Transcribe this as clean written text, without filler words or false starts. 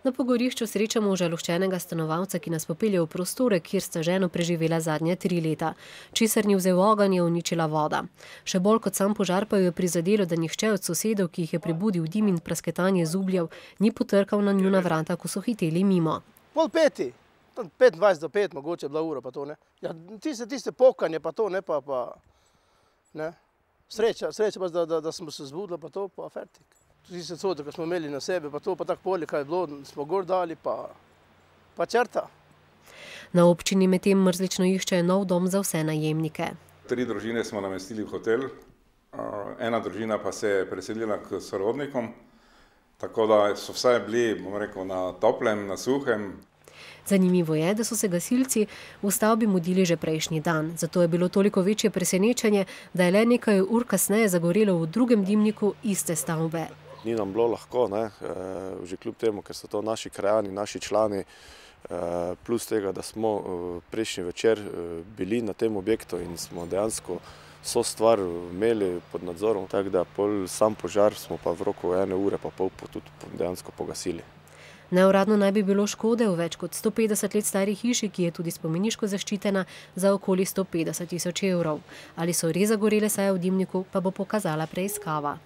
Na pogorišču srečamo užaloščenega stanovalca, ki nas popelje v prostore, kjer sta ženo preživela zadnja 3 leta. Česar ni vzel ogenj, je uničila voda. Še bolj kot sam požar pa jo je prizadelo, da nihče od sosedov, ki jih je prebudil dim in prasketanje zubljev, ni potrkal na njuna vrata, ko so hiteli mimo. 4:30, 25 do 5 mogoče je bila ura pa to, ne. Ja, tiste pokanje pa to, ne, ne. Sreča pa, da smo se zbudili pa to, pa fertik. Tiste cote, ko smo imeli na sebi, pa to, pa tako polje, kaj je bilo, smo gor dali, pa črta. Na občini medtem mrzlično iščejo nov dom za vse najemnike. 3 družine smo namestili v hotel, ena družina pa se je preselila k sorodnikom, tako da so vsaj bili, bom rekel, na toplem, na suhem. Zanimivo je, da so se gasilci v stavbi mudili že prejšnji dan, zato je bilo toliko večje presenečenje, da je le nekaj ur kasneje zagorelo v drugem dimniku iste stavbe. Ni nam bilo lahko, ne, že kljub temu, ker so to naši krajani, naši člani, plus tega, da smo prejšnji večer bili na tem objektu in smo dejansko vso stvar imeli pod nadzorom, tako da sam požar smo pa v roku 1 ure pa pol tudi dejansko pogasili. Neuradno naj bi bilo škode v več kot 150 let stari hiši, ki je tudi spomeniško zaščitena, za okoli 150 000 evrov. Ali so res zagorele saje v dimniku, pa bo pokazala preiskava.